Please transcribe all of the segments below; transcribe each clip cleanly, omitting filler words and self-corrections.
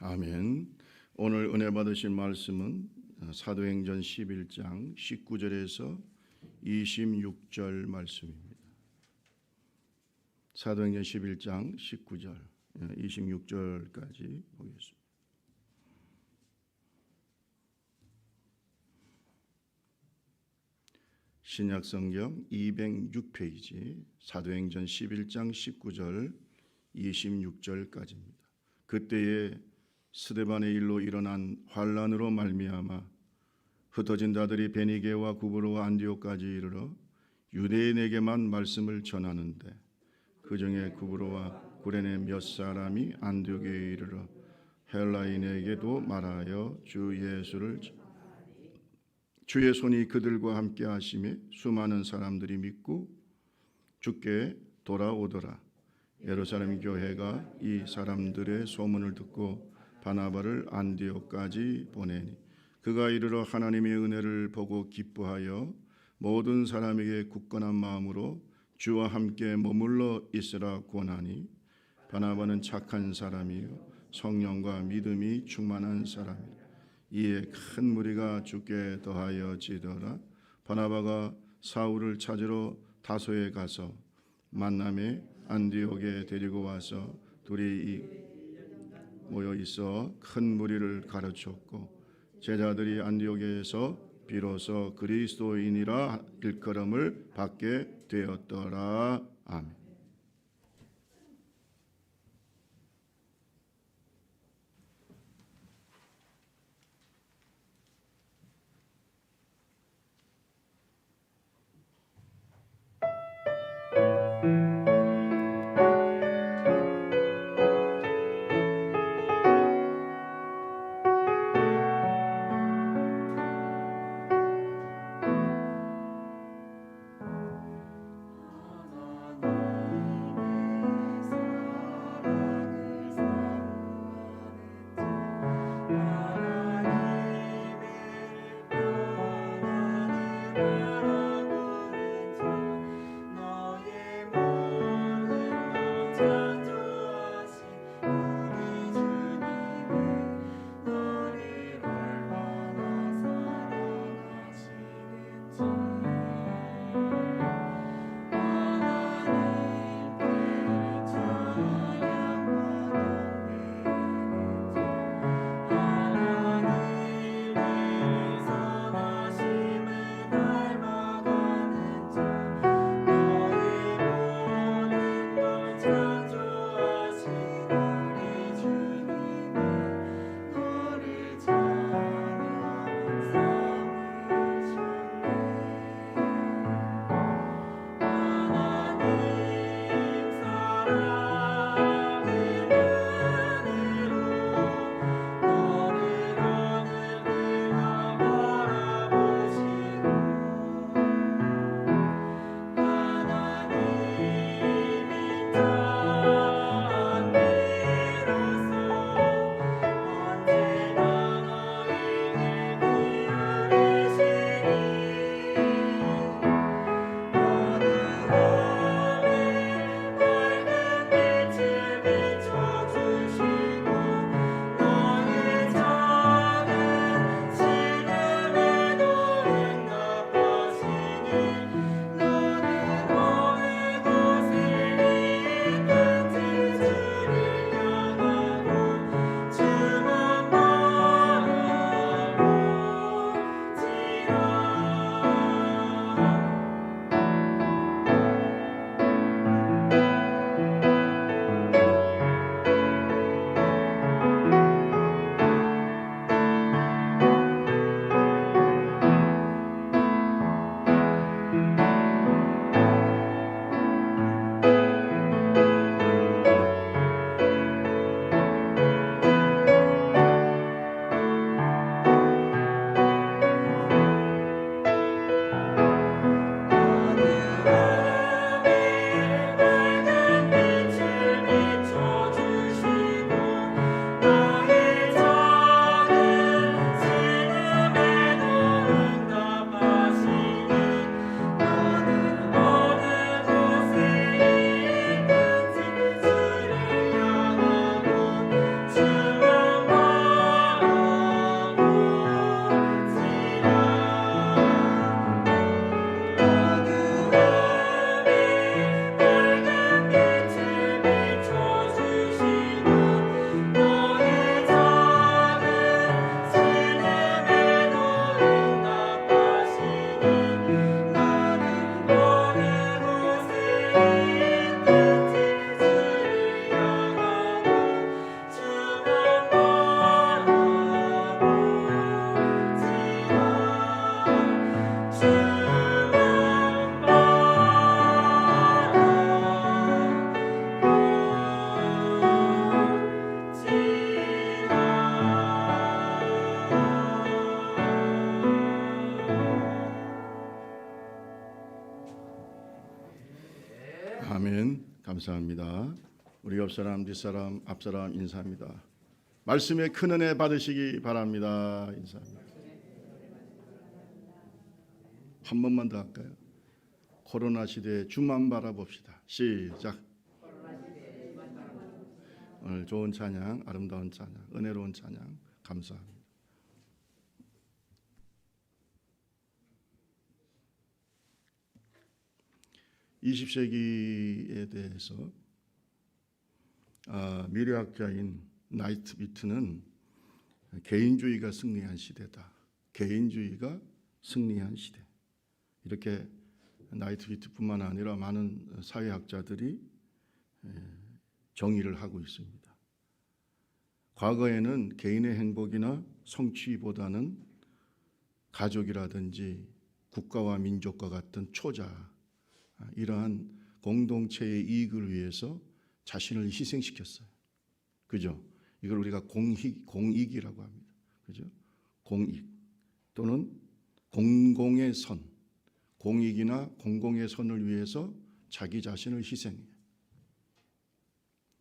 아멘. 오늘 은혜 받으실 말씀은 사도행전 11장 19절에서 26절 말씀입니다. 사도행전 11장 19절 26절까지 보겠습니다. 신약성경 206페이지 사도행전 11장 19절 26절까지입니다. 그때에 스데반의 일로 일어난 환란으로 말미암아 흩어진 자들이 베니게와 구브로와 안디옥까지 이르러 유대인에게만 말씀을 전하는데 그 중에 구브로와 구레네 몇 사람이 안디옥에 이르러 헬라인에게도 말하여 주 예수를 주의 손이 그들과 함께 하심에 수많은 사람들이 믿고 주께 돌아오더라. 예루살렘 교회가 이 사람들의 소문을 듣고 바나바를 안디옥까지 보내니 그가 이르러 하나님의 은혜를 보고 기뻐하여 모든 사람에게 굳건한 마음으로 주와 함께 머물러 있으라 권하니 바나바는 착한 사람이요 성령과 믿음이 충만한 사람이라. 이에 큰 무리가 주께 더하여 지더라. 바나바가 사울을 찾으러 다소에 가서 만남에 안디옥에 데리고 와서 둘이 모여 있어 큰 무리를 가르쳤고 제자들이 안디옥에서 비로소 그리스도인이라 일컬음을 받게 되었더라. 아멘. 아멘. 감사합니다. 우리 옆사람, 뒷사람, 앞사람 인사합니다. 말씀에 큰 은혜 받으시기 바랍니다. 인사합니다. 한 번만 더 할까요? 코로나 시대에 주만 바라봅시다. 시작. 오늘 좋은 찬양, 아름다운 찬양, 은혜로운 찬양 감사합니다. (20세기에) 대해서 미래학자인 나이트비트는 개인주의가 승리한 시대다. 개인주의가 승리한 시대. 이렇게 나이트비트뿐만 아니라 많은 사회학자들이 정의를 하고 있습니다. 과거에는 개인의 행복이나 성취보다는 가족이라든지 국가와 민족과 같은 초자, 이러한 공동체의 이익을 위해서 자신을 희생시켰어요. 그죠? 이걸 우리가 공익이라고 합니다. 그죠? 공익 또는 공공의 선, 공익이나 공공의 선을 위해서 자기 자신을 희생해요.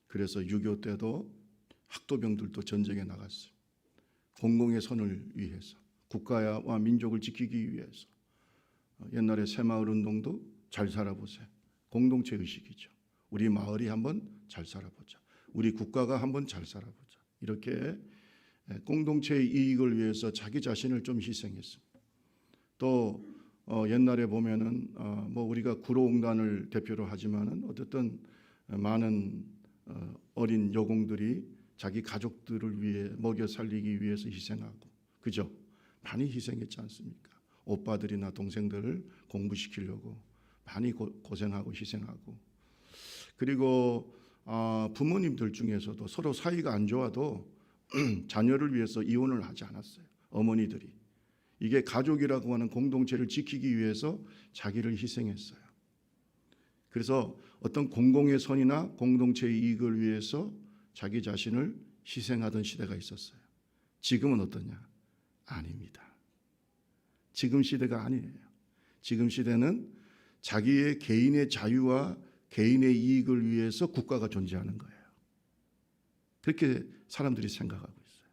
그래서 6.25 때도 학도병들도 전쟁에 나갔어요. 공공의 선을 위해서, 국가와 민족을 지키기 위해서. 옛날에 새마을 운동도 잘 살아보세요. 공동체 의식이죠. 우리 마을이 한번 잘 살아보자. 우리 국가가 한번 잘 살아보자. 이렇게 공동체의 이익을 위해서 자기 자신을 좀 희생했습니다. 또 옛날에 보면은 뭐 우리가 구로공단을 대표로 하지만은 어쨌든 많은 어린 여공들이 자기 가족들을 위해 먹여 살리기 위해서 희생하고, 그죠? 많이 희생했지 않습니까? 오빠들이나 동생들을 공부시키려고 많이 고생하고 희생하고. 그리고 부모님들 중에서도 서로 사이가 안 좋아도 자녀를 위해서 이혼을 하지 않았어요. 어머니들이. 이게 가족이라고 하는 공동체를 지키기 위해서 자기를 희생했어요. 그래서 어떤 공공의 선이나 공동체의 이익을 위해서 자기 자신을 희생하던 시대가 있었어요. 지금은 어떠냐? 아닙니다. 지금 시대가 아니에요. 지금 시대는 자기의 개인의 자유와 개인의 이익을 위해서 국가가 존재하는 거예요. 그렇게 사람들이 생각하고 있어요.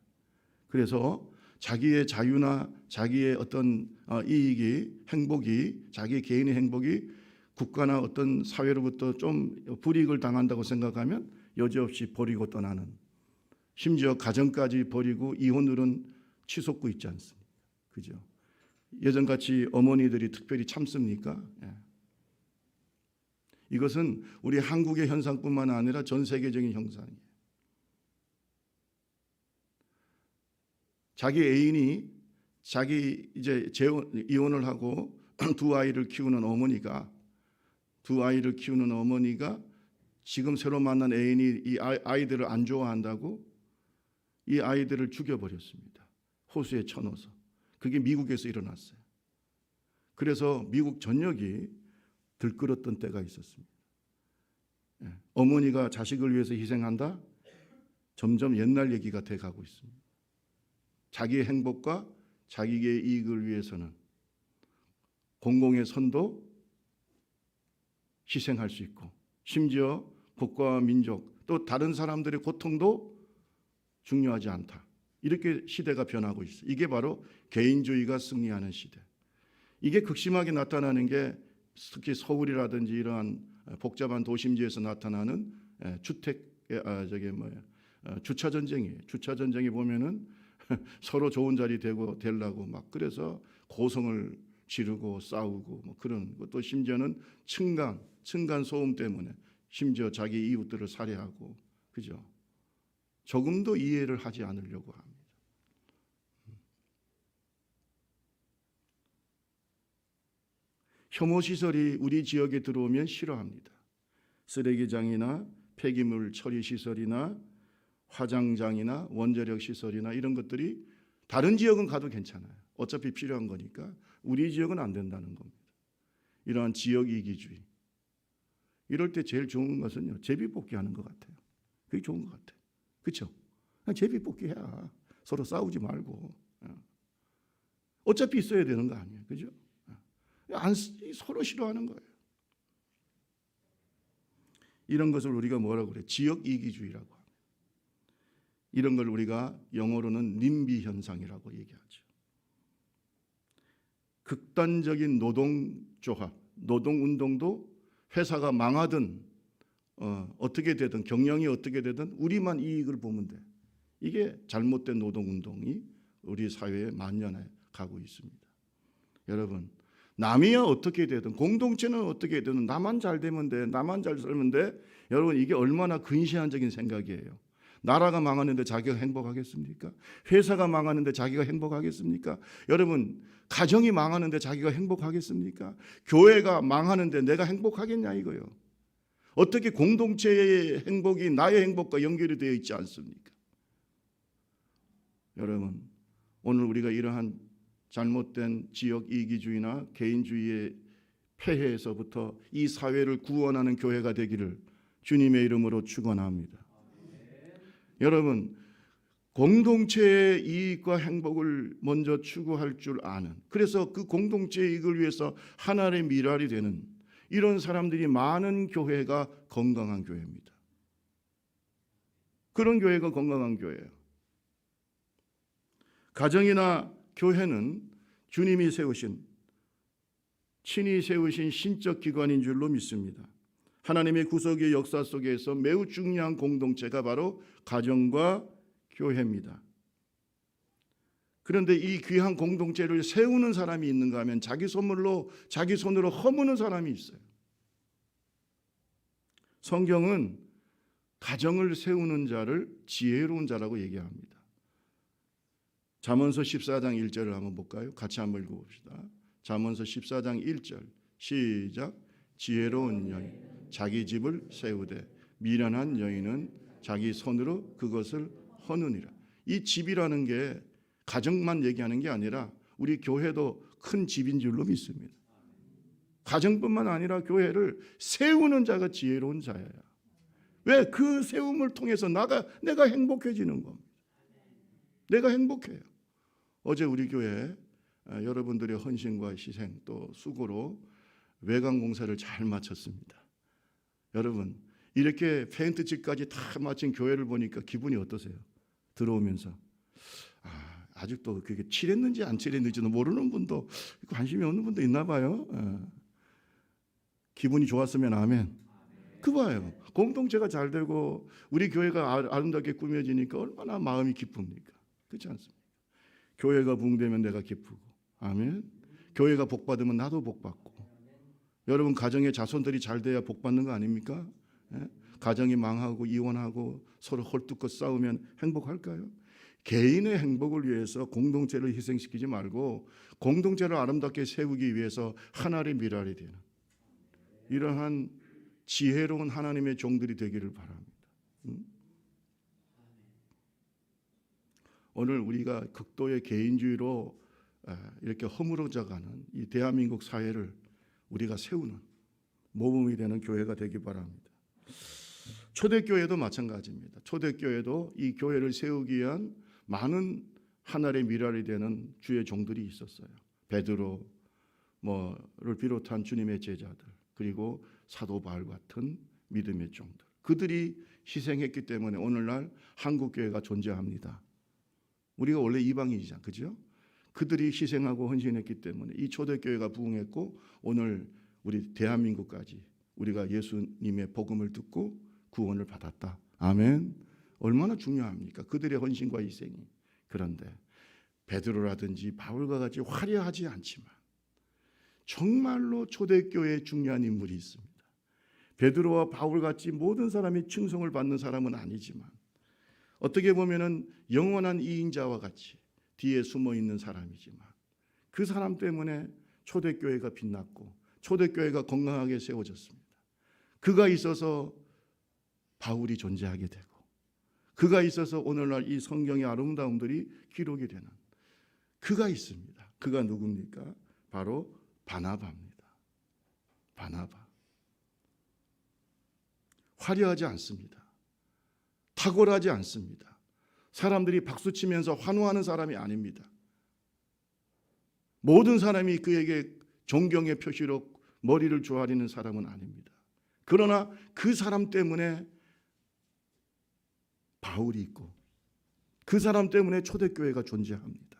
그래서 자기의 자유나 자기의 어떤 이익이, 행복이, 자기의 개인의 행복이 국가나 어떤 사회로부터 좀 불이익을 당한다고 생각하면 여지없이 버리고 떠나는, 심지어 가정까지 버리고 이혼율은 치솟고 있지 않습니까? 그죠? 예전같이 어머니들이 특별히 참습니까? 예. 이것은 우리 한국의 현상뿐만 아니라 전 세계적인 현상이에요. 자기 애인이 자기 이제 이혼을 하고 두 아이를 키우는 어머니가 지금 새로 만난 애인이 이 아이들을 안 좋아한다고 이 아이들을 죽여버렸습니다. 호수에 쳐넣어서. 그게 미국에서 일어났어요. 그래서 미국 전역이 들끓었던 때가 있었습니다. 어머니가 자식을 위해서 희생한다? 점점 옛날 얘기가 돼가고 있습니다. 자기의 행복과 자기의 이익을 위해서는 공공의 선도 희생할 수 있고, 심지어 국가와 민족 또 다른 사람들의 고통도 중요하지 않다. 이렇게 시대가 변하고 있어요. 이게 바로 개인주의가 승리하는 시대. 이게 극심하게 나타나는 게 특히 서울이라든지 이러한 복잡한 도심지에서 나타나는 주차 전쟁이에요. 주차 전쟁에 보면은 서로 좋은 자리 되려고 막 그래서 고성을 지르고 싸우고 뭐 그런 것도, 심지어는 층간 소음 때문에 심지어 자기 이웃들을 살해하고, 그죠? 조금도 이해를 하지 않으려고 합니다. 혐오 시설이 우리 지역에 들어오면 싫어합니다. 쓰레기장이나 폐기물 처리 시설이나 화장장이나 원자력 시설이나 이런 것들이 다른 지역은 가도 괜찮아요. 어차피 필요한 거니까 우리 지역은 안 된다는 겁니다. 이러한 지역 이기주의. 이럴 때 제일 좋은 것은요, 제비뽑기 하는 것 같아요. 그게 좋은 것 같아요. 그렇죠? 제비뽑기 해야 서로 싸우지 말고. 어차피 있어야 되는 거 아니에요. 그죠? 서로 싫어하는 거예요. 이런 것을 우리가 뭐라고 그래? 지역 이기주의라고 합니다. 이런 걸 우리가 영어로는 님비 현상이라고 얘기하죠. 극단적인 노동조합, 노동운동도 회사가 망하든 어떻게 되든 경영이 어떻게 되든 우리만 이익을 보면 돼. 이게 잘못된 노동운동이 우리 사회에 만연해 가고 있습니다. 여러분, 남이야 어떻게 되든 공동체는 어떻게 되든 나만 잘 되면 돼, 나만 잘 살면 돼. 여러분, 이게 얼마나 근시안적인 생각이에요. 나라가 망하는데 자기가 행복하겠습니까? 회사가 망하는데 자기가 행복하겠습니까? 여러분, 가정이 망하는데 자기가 행복하겠습니까? 교회가 망하는데 내가 행복하겠냐 이거요. 어떻게 공동체의 행복이 나의 행복과 연결이 되어 있지 않습니까? 여러분, 오늘 우리가 이러한 잘못된 지역 이기주의나 개인주의의 폐해에서부터 이 사회를 구원하는 교회가 되기를 주님의 이름으로 축원합니다. 여러분, 공동체의 이익과 행복을 먼저 추구할 줄 아는, 그래서 그 공동체의 이익을 위해서 하나의 미랄이 되는 이런 사람들이 많은 교회가 건강한 교회입니다. 그런 교회가 건강한 교회예요. 가정이나 교회는 주님이 세우신, 친히 세우신 신적 기관인 줄로 믿습니다. 하나님의 구속의 역사 속에서 매우 중요한 공동체가 바로 가정과 교회입니다. 그런데 이 귀한 공동체를 세우는 사람이 있는가 하면 자기 손으로 허무는 사람이 있어요. 성경은 가정을 세우는 자를 지혜로운 자라고 얘기합니다. 잠언서 14장 1절을 한번 볼까요? 같이 한번 읽어봅시다. 잠언서 14장 1절 시작. 지혜로운 여인 자기 집을 세우되 미련한 여인은 자기 손으로 그것을 허느니라. 이 집이라는 게 가정만 얘기하는 게 아니라 우리 교회도 큰 집인 줄로 믿습니다. 가정뿐만 아니라 교회를 세우는 자가 지혜로운 자야. 왜? 그 세움을 통해서 내가 행복해지는 겁니다. 내가 행복해요. 어제 우리 교회 여러분들의 헌신과 희생 또 수고로 외관 공사를 잘 마쳤습니다. 여러분, 이렇게 페인트칠까지 다 마친 교회를 보니까 기분이 어떠세요? 들어오면서 아직도 그게 칠했는지 안 칠했는지도 모르는 분도, 관심이 없는 분도 있나 봐요. 기분이 좋았으면 아멘. 그 봐요. 공동체가 잘 되고 우리 교회가 아름답게 꾸며지니까 얼마나 마음이 기쁩니까? 그렇지 않습니까? 교회가 부흥되면 내가 기쁘고, 아멘. 교회가 복받으면 나도 복받고. 여러분, 가정의 자손들이 잘 돼야 복받는 거 아닙니까? 예? 가정이 망하고 이혼하고 서로 헐뜯고 싸우면 행복할까요? 개인의 행복을 위해서 공동체를 희생시키지 말고 공동체를 아름답게 세우기 위해서 하나의 미랄이 되는 이러한 지혜로운 하나님의 종들이 되기를 바랍니다. 오늘 우리가 극도의 개인주의로 이렇게 허물어져가는 이 대한민국 사회를 우리가 세우는 모범이 되는 교회가 되기 바랍니다. 초대교회도 마찬가지입니다. 초대교회도 이 교회를 세우기 위한 많은 하나의 미랄이 되는 주의 종들이 있었어요. 베드로를 비롯한 주님의 제자들, 그리고 사도 바울 같은 믿음의 종들, 그들이 희생했기 때문에 오늘날 한국교회가 존재합니다. 우리가 원래 이방인이잖아요, 그죠? 그들이 희생하고 헌신했기 때문에 이 초대교회가 부흥했고 오늘 우리 대한민국까지 우리가 예수님의 복음을 듣고 구원을 받았다. 아멘. 얼마나 중요합니까? 그들의 헌신과 희생이. 그런데 베드로라든지 바울과 같이 화려하지 않지만 정말로 초대교회에 중요한 인물이 있습니다. 베드로와 바울같이 모든 사람이 칭송을 받는 사람은 아니지만 어떻게 보면은 영원한 이인자와 같이 뒤에 숨어 있는 사람이지만 그 사람 때문에 초대교회가 빛났고 초대교회가 건강하게 세워졌습니다. 그가 있어서 바울이 존재하게 되고 그가 있어서 오늘날 이 성경의 아름다움들이 기록이 되는 그가 있습니다. 그가 누굽니까? 바로 바나바입니다. 바나바. 화려하지 않습니다. 탁월하지 않습니다. 사람들이 박수치면서 환호하는 사람이 아닙니다. 모든 사람이 그에게 존경의 표시로 머리를 조아리는 사람은 아닙니다. 그러나 그 사람 때문에 바울이 있고 그 사람 때문에 초대교회가 존재합니다.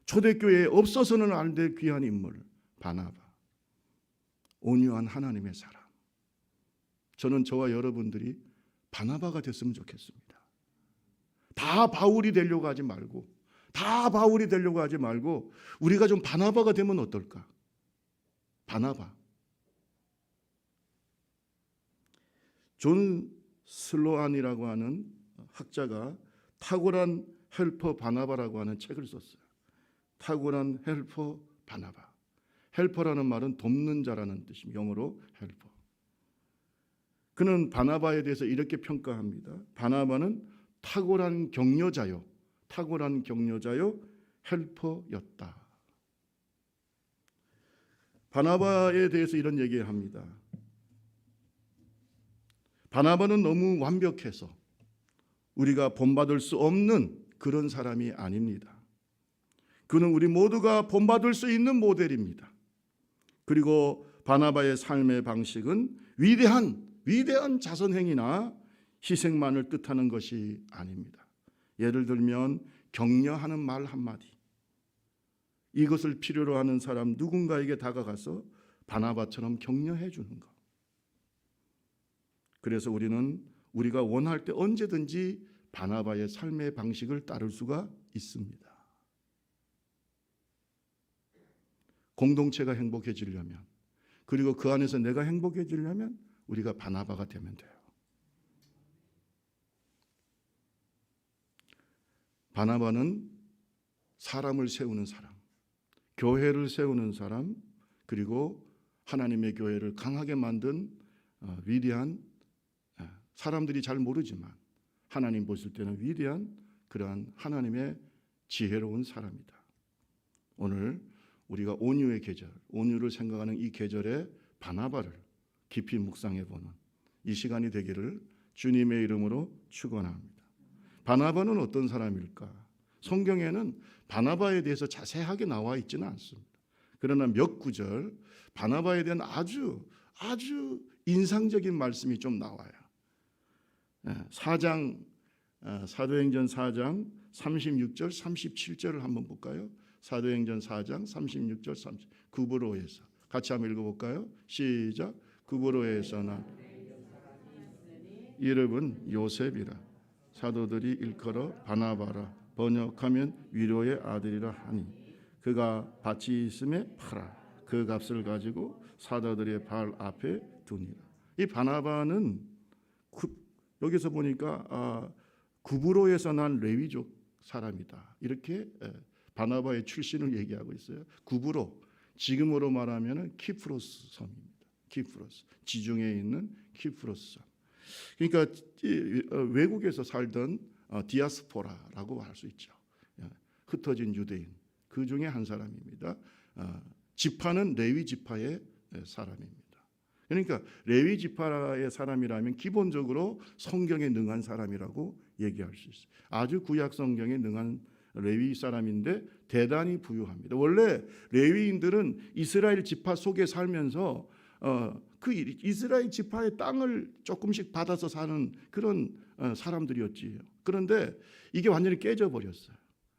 초대교회에 없어서는 안 될 귀한 인물 바나바, 온유한 하나님의 사람. 저는 저와 여러분들이 바나바가 됐으면 좋겠습니다. 다 바울이 되려고 하지 말고, 다 바울이 되려고 하지 말고 우리가 좀 바나바가 되면 어떨까? 바나바. 존 슬로안이라고 하는 학자가 탁월한 헬퍼 바나바라고 하는 책을 썼어요. 탁월한 헬퍼 바나바. 헬퍼라는 말은 돕는 자라는 뜻입니다. 영어로 헬퍼. 그는 바나바에 대해서 이렇게 평가합니다. 바나바는 탁월한 격려자요, 탁월한 격려자요, 헬퍼였다. 바나바에 대해서 이런 얘기를 합니다. 바나바는 너무 완벽해서 우리가 본받을 수 없는 그런 사람이 아닙니다. 그는 우리 모두가 본받을 수 있는 모델입니다. 그리고 바나바의 삶의 방식은 위대한 자선행위나 희생만을 뜻하는 것이 아닙니다. 예를 들면 격려하는 말 한마디, 이것을 필요로 하는 사람 누군가에게 다가가서 바나바처럼 격려해 주는 것. 그래서 우리가 원할 때 언제든지 바나바의 삶의 방식을 따를 수가 있습니다. 공동체가 행복해지려면, 그리고 그 안에서 내가 행복해지려면 우리가 바나바가 되면 돼요. 바나바는 사람을 세우는 사람, 교회를 세우는 사람, 그리고 하나님의 교회를 강하게 만든 위대한, 사람들이 잘 모르지만 하나님 보실 때는 위대한 그러한 하나님의 지혜로운 사람이다. 오늘 우리가 온유의 계절, 온유를 생각하는 이 계절에 바나바를 깊이 묵상해보는 이 시간이 되기를 주님의 이름으로 축원합니다. 바나바는 어떤 사람일까? 성경에는 바나바에 대해서 자세하게 나와 있지는 않습니다. 그러나 몇 구절 바나바에 대한 아주 인상적인 말씀이 좀 나와요. 4장, 사도행전 4장 36절 37절을 한번 볼까요? 사도행전 4장 36절 30, 구브로에서 같이 한번 읽어볼까요? 시작. 구브로에서 난 이름은 요셉이라 사도들이 일컬어 바나바라 번역하면 위로의 아들이라 하니 그가 밭이 있음에 팔아 그 값을 가지고 사도들의 발 앞에 두니라. 이 바나바는 여기서 보니까 구브로에서 난 레위족 사람이다. 이렇게 바나바의 출신을 얘기하고 있어요. 구브로, 지금으로 말하면 키프로스 섬입니다. 키프로스, 지중해에 있는 키프로스 섬. 그러니까 외국에서 살던 디아스포라라고 할 수 있죠. 흩어진 유대인 그 중에 한 사람입니다. 지파는 레위 지파의 사람입니다. 그러니까 레위 지파의 사람이라면 기본적으로 성경에 능한 사람이라고 얘기할 수 있어요. 아주 구약 성경에 능한 레위 사람인데 대단히 부유합니다. 원래 레위인들은 이스라엘 지파 속에 살면서 그 이스라엘 지파의 땅을 조금씩 받아서 사는 그런 사람들이었지요. 그런데 이게 완전히 깨져버렸어요.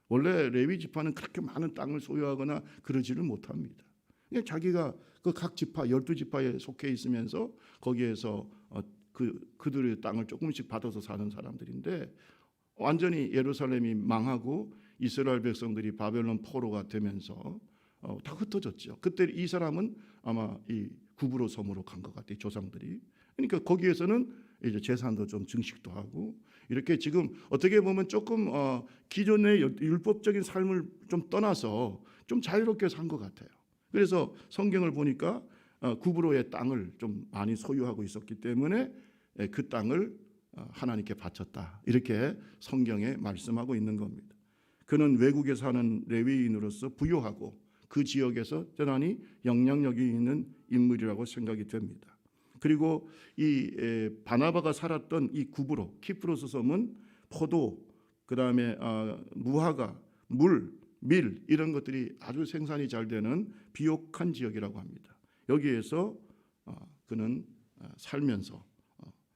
원래 레위 지파는 그렇게 많은 땅을 소유하거나 그러지를 못합니다. 그냥 자기가 그 각 지파 12지파에 속해 있으면서 거기에서 그들의 땅을 조금씩 받아서 사는 사람들인데 완전히 예루살렘이 망하고 이스라엘 백성들이 바벨론 포로가 되면서 다 흩어졌죠. 그때 이 사람은 아마 이 구브로 섬으로 간 것 같아요. 조상들이. 그러니까 거기에서는 이제 제사도 좀 증식도 하고 이렇게 지금 어떻게 보면 조금 기존의 율법적인 삶을 좀 떠나서 좀 자유롭게 산 것 같아요. 그래서 성경을 보니까 구브로의 땅을 좀 많이 소유하고 있었기 때문에 그 땅을 하나님께 바쳤다. 이렇게 성경에 말씀하고 있는 겁니다. 그는 외국에 사는 레위인으로서 부유하고 그 지역에서 대단히 영향력이 있는 인물이라고 생각이 됩니다. 그리고 이 바나바가 살았던 이 구브로 키프로스 섬은 포도, 그다음에 무화과, 밀 이런 것들이 아주 생산이 잘 되는 비옥한 지역이라고 합니다. 여기에서 그는 살면서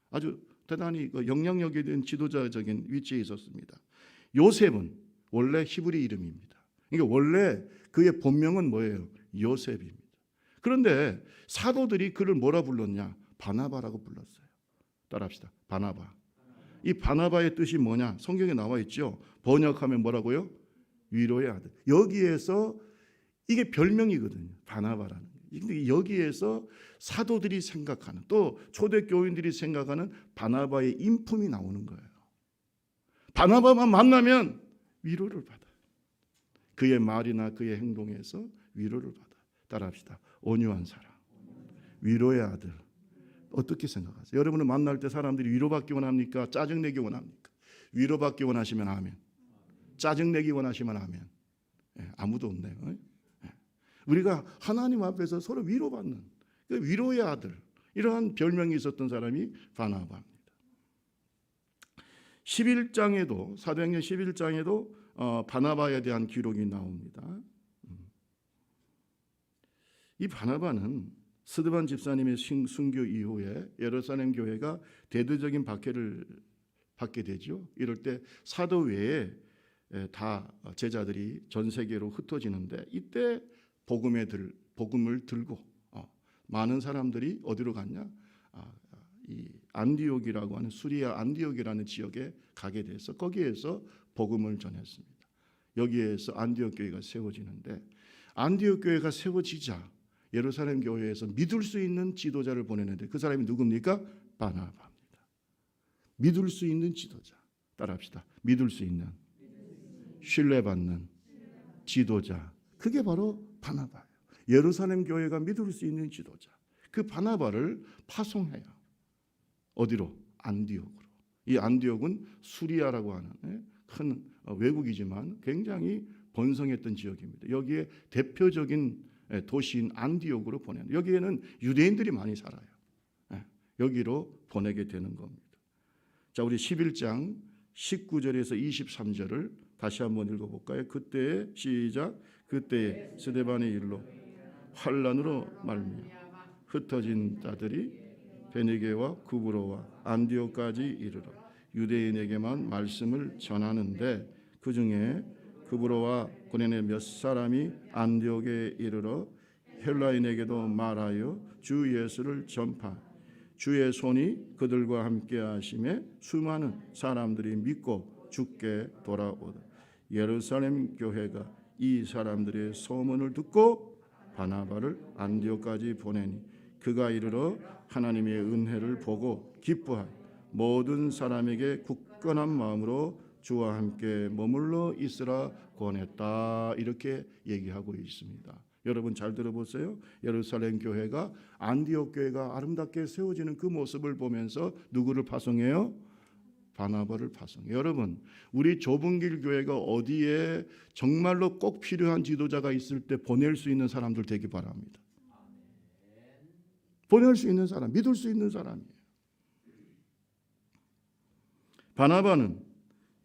아주 대단히 영향력 있는 지도자적인 위치에 있었습니다. 요셉은 원래 히브리 이름입니다. 그러니까 원래 그의 본명은 뭐예요? 요셉입니다. 그런데 사도들이 그를 뭐라 불렀냐? 바나바라고 불렀어요. 따라합시다. 바나바. 이 바나바의 뜻이 뭐냐? 성경에 나와 있죠. 번역하면 뭐라고요? 위로의 아들. 여기에서 이게 별명이거든요. 바나바라는. 근데 여기에서 사도들이 생각하는, 또 초대교인들이 생각하는 바나바의 인품이 나오는 거예요. 바나바만 만나면 위로를 받아요. 그의 말이나 그의 행동에서 위로를 받아요. 따라합시다. 온유한 사람, 위로의 아들. 어떻게 생각하세요? 여러분을 만날 때 사람들이 위로받기 원합니까? 짜증내기 원합니까? 위로받기 원하시면 아멘. 짜증내기 원하시면 아멘. 아무도 없네요. 우리가 하나님 앞에서 서로 위로받는 그 위로의 아들, 이러한 별명이 있었던 사람이 바나바입니다. 11장에도 사도행전 11장에도 바나바에 대한 기록이 나옵니다. 이 바나바는 스데반 집사님의 순교 이후에 예루살렘 교회가 대대적인 박해를 받게 되죠. 이럴 때 사도 외에 다 제자들이 전 세계로 흩어지는데, 이때 복음을 들고 많은 사람들이 어디로 갔냐? 이 안디옥이라고 하는 수리아 안디옥이라는 지역에 가게 돼서 거기에서 복음을 전했습니다. 여기에서 안디옥 교회가 세워지는데, 안디옥 교회가 세워지자 예루살렘 교회에서 믿을 수 있는 지도자를 보내는데 그 사람이 누굽니까? 바나바입니다. 믿을 수 있는 지도자. 따라합시다. 믿을 수 있는, 신뢰받는 지도자. 그게 바로 바나바예요. 예루살렘 교회가 믿을 수 있는 지도자. 그 바나바를 파송해요. 어디로? 안디옥으로. 이 안디옥은 수리아라고 하는 큰 외국이지만 굉장히 번성했던 지역입니다. 여기에 대표적인 도시인 안디옥으로 보내는, 여기에는 유대인들이 많이 살아요. 여기로 보내게 되는 겁니다. 자, 우리 11장 19절에서 23절을 다시 한번 읽어볼까요? 그때의 시작. 그때에 스데반의 일로 환란으로 말미암아 흩어진 자들이 베니게와 구브로와 안디옥까지 이르러 유대인에게만 말씀을 전하는데, 그 중에 구브로와 고레네 몇 사람이 안디옥에 이르러 헬라인에게도 말하여 주 예수를 전파, 주의 손이 그들과 함께 하심에 수많은 사람들이 믿고 주께 돌아오다. 예루살렘 교회가 이 사람들의 소문을 듣고 바나바를 안디옥까지 보내니 그가 이르러 하나님의 은혜를 보고 기뻐하여 모든 사람에게 굳건한 마음으로 주와 함께 머물러 있으라 권했다. 이렇게 얘기하고 있습니다. 여러분 잘 들어보세요. 예루살렘 교회가 안디옥 교회가 아름답게 세워지는 그 모습을 보면서 누구를 파송해요? 바나바를 파송해요. 여러분, 우리 좁은 길 교회가 어디에 정말로 꼭 필요한 지도자가 있을 때 보낼 수 있는 사람들 되기 바랍니다. 보낼 수 있는 사람, 믿을 수 있는 사람이에요. 바나바는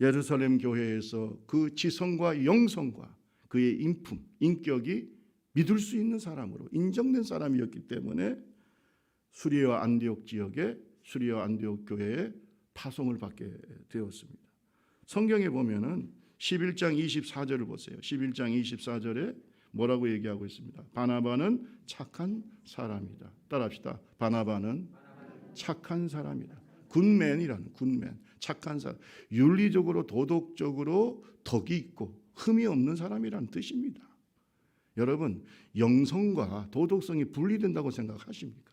예루살렘 교회에서 그 지성과 영성과 그의 인품, 인격이 믿을 수 있는 사람으로 인정된 사람이었기 때문에 수리아 안디옥 지역에, 수리아 안디옥 교회에 파송을 받게 되었습니다. 성경에 보면은 11장 24절을 보세요. 11장 24절에 뭐라고 얘기하고 있습니다. 바나바는 착한 사람이다. 따라합시다. 바나바는 착한 사람이다. 굿맨이라는, 굿맨, 착한 사람, 윤리적으로 도덕적으로 덕이 있고 흠이 없는 사람이라는 뜻입니다. 여러분, 영성과 도덕성이 분리된다고 생각하십니까?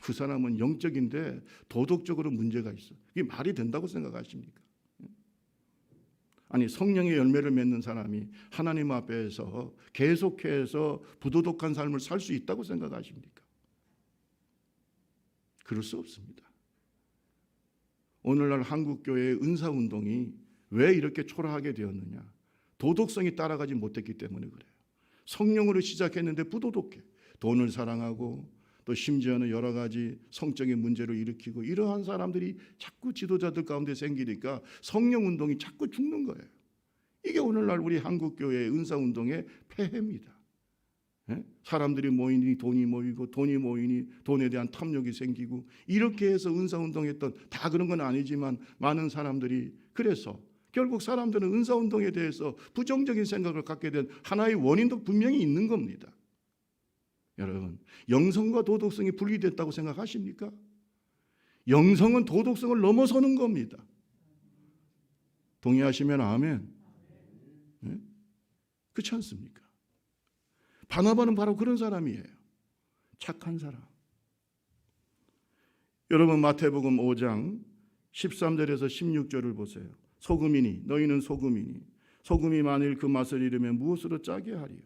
그 사람은 영적인데 도덕적으로 문제가 있어. 이게 말이 된다고 생각하십니까? 아니, 성령의 열매를 맺는 사람이 하나님 앞에서 계속해서 부도덕한 삶을 살 수 있다고 생각하십니까? 그럴 수 없습니다. 오늘날 한국교회의 은사운동이 왜 이렇게 초라하게 되었느냐? 도덕성이 따라가지 못했기 때문에 그래요. 성령으로 시작했는데 부도덕해. 돈을 사랑하고 또 심지어는 여러 가지 성적인 문제를 일으키고, 이러한 사람들이 자꾸 지도자들 가운데 생기니까 성령운동이 자꾸 죽는 거예요. 이게 오늘날 우리 한국교회의 은사운동의 폐해입니다. 사람들이 모이니 돈이 모이고, 돈이 모이니 돈에 대한 탐욕이 생기고, 이렇게 해서 은사운동했던, 다 그런 건 아니지만 많은 사람들이, 그래서 결국 사람들은 은사운동에 대해서 부정적인 생각을 갖게 된 하나의 원인도 분명히 있는 겁니다. 여러분, 영성과 도덕성이 분리됐다고 생각하십니까? 영성은 도덕성을 넘어서는 겁니다. 동의하시면 아멘. 네? 그렇지 않습니까? 바나바는 바로 그런 사람이에요. 착한 사람. 여러분, 마태복음 5장 13절에서 16절을 보세요. 소금이니 너희는 소금이니 소금이 만일 그 맛을 잃으면 무엇으로 짜게 하리요?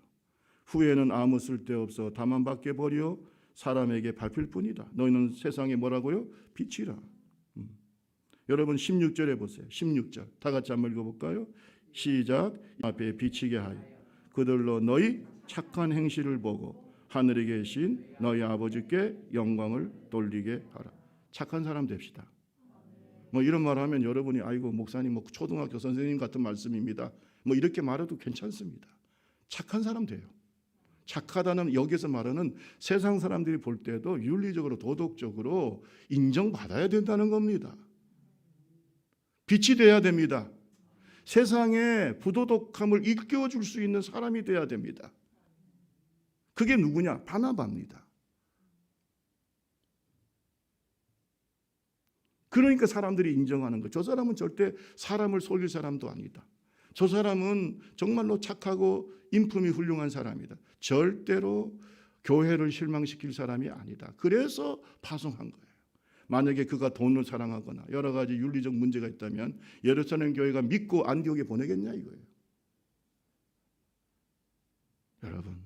후에는 아무 쓸데없어 다만 밖에 버려 사람에게 밟힐 뿐이다. 너희는 세상에 뭐라고요? 빛이라. 여러분 16절에 보세요. 16절 다 같이 한번 읽어볼까요? 시작. 앞에 비치게 하여 그들로 너희 착한 행실을 보고 하늘에 계신 너희 아버지께 영광을 돌리게 하라. 착한 사람 됩시다. 뭐 이런 말 하면 여러분이 아이고 목사님 뭐 초등학교 선생님 같은 말씀입니다. 뭐 이렇게 말해도 괜찮습니다. 착한 사람 돼요. 착하다는 여기서 말하는 세상 사람들이 볼 때도 윤리적으로 도덕적으로 인정받아야 된다는 겁니다. 빛이 돼야 됩니다. 세상에 부도덕함을 일깨워줄 수 있는 사람이 돼야 됩니다. 그게 누구냐? 바나바입니다. 그러니까 사람들이 인정하는 거. 저 사람은 절대 사람을 속일 사람도 아니다. 저 사람은 정말로 착하고 인품이 훌륭한 사람이다. 절대로 교회를 실망시킬 사람이 아니다. 그래서 파송한 거예요. 만약에 그가 돈을 사랑하거나 여러 가지 윤리적 문제가 있다면 예루살렘 교회가 믿고 안디옥에 보내겠냐 이거예요. 여러분,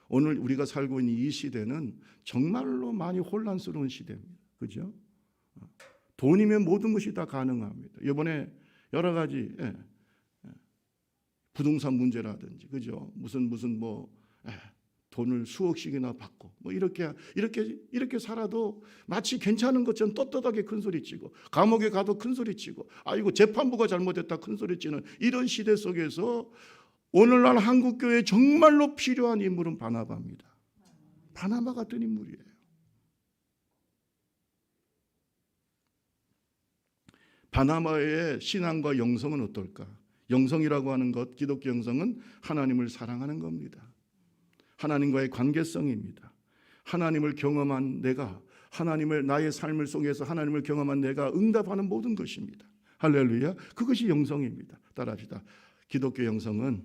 오늘 우리가 살고 있는 이 시대는 정말로 많이 혼란스러운 시대입니다. 그죠? 돈이면 모든 것이 다 가능합니다. 이번에 여러 가지 부동산 문제라든지, 그죠? 무슨 뭐 돈을 수억씩이나 받고 뭐 이렇게 살아도 마치 괜찮은 것처럼 떳떳하게 큰 소리치고, 감옥에 가도 큰 소리치고, 아이고 재판부가 잘못했다 큰 소리치는 이런 시대 속에서 오늘날 한국 교회에 정말로 필요한 인물은 바나바입니다. 바나바 같은 인물이에요. 바나바의 신앙과 영성은 어떨까? 영성이라고 하는 것, 기독교 영성은 하나님을 사랑하는 겁니다. 하나님과의 관계성입니다. 하나님을 경험한 내가, 하나님을 나의 삶을 속에서 하나님을 경험한 내가 응답하는 모든 것입니다. 할렐루야. 그것이 영성입니다. 따라합시다. 기독교 영성은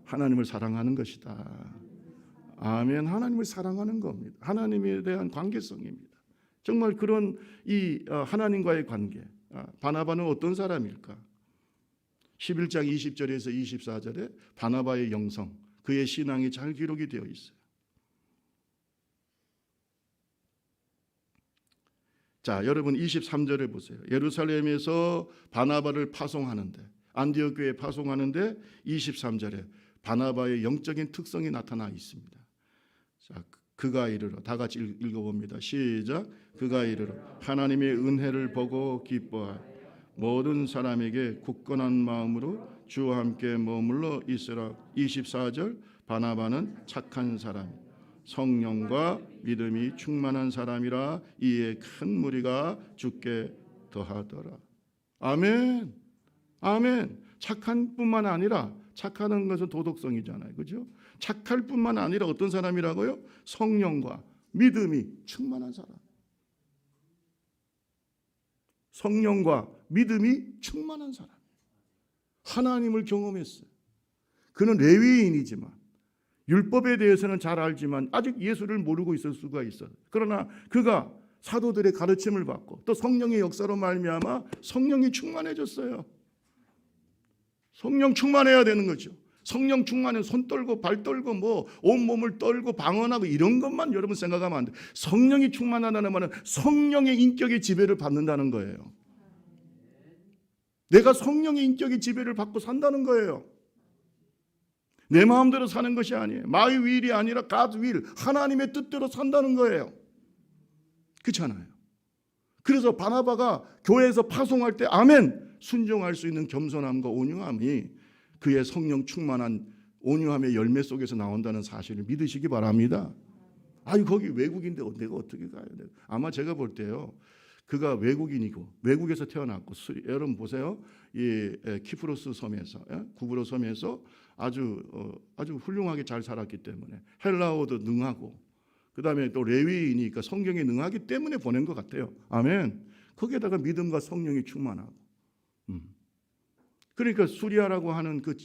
하나님을 사랑하는 것이다. 아멘. 하나님을 사랑하는 겁니다. 하나님에 대한 관계성입니다. 정말 그런 이 하나님과의 관계. 바나바는 어떤 사람일까? 11장 20절에서 24절에 바나바의 영성, 그의 신앙이 잘 기록이 되어 있어요. 자, 여러분 23절에 보세요. 예루살렘에서 바나바를 파송하는데, 안디옥 교회에 파송하는데 23절에 바나바의 영적인 특성이 나타나 있습니다. 자, 그가 이르러, 다 같이 읽어봅니다. 시작. 그가 이르러 하나님의 은혜를 보고 기뻐하여 모든 사람에게 굳건한 마음으로 주와 함께 머물러 있으라. 24절 바나바는 착한 사람, 성령과 믿음이 충만한 사람이라 이에 큰 무리가 죽게 더하더라. 아멘. 아멘. 착한 뿐만 아니라, 착하다는 것은 도덕성이잖아요. 그죠? 착할 뿐만 아니라 어떤 사람이라고요? 성령과 믿음이 충만한 사람. 성령과 믿음이 충만한 사람. 하나님을 경험했어요. 그는 레위인이지만, 율법에 대해서는 잘 알지만 아직 예수를 모르고 있을 수가 있어요. 그러나 그가 사도들의 가르침을 받고 또 성령의 역사로 말미암아 성령이 충만해졌어요. 성령 충만해야 되는 거죠. 성령 충만해 손 떨고 발 떨고 뭐 온몸을 떨고 방언하고 이런 것만 여러분 생각하면 안 돼요. 성령이 충만하다는 말은 성령의 인격의 지배를 받는다는 거예요. 내가 성령의 인격의 지배를 받고 산다는 거예요. 내 마음대로 사는 것이 아니에요. My will이 아니라 God's will, 하나님의 뜻대로 산다는 거예요. 그렇잖아요. 그래서 바나바가 교회에서 파송할 때 아멘 순종할 수 있는 겸손함과 온유함이 그의 성령 충만한 온유함의 열매 속에서 나온다는 사실을 믿으시기 바랍니다. 아니 거기 외국인데 내가 어떻게 가요? 아마 제가 볼 때요. 그가 외국인이고 외국에서 태어났고 여러분 보세요. 이 키프로스 섬에서 구브로 섬에서 아주 훌륭하게 잘 살았기 때문에 헬라어도 능하고 그다음에 또 레위인이니까 성경에 능하기 때문에 보낸 것 같아요. 아멘. 거기에다가 믿음과 성령이 충만하고 그러니까 수리아라고 하는 그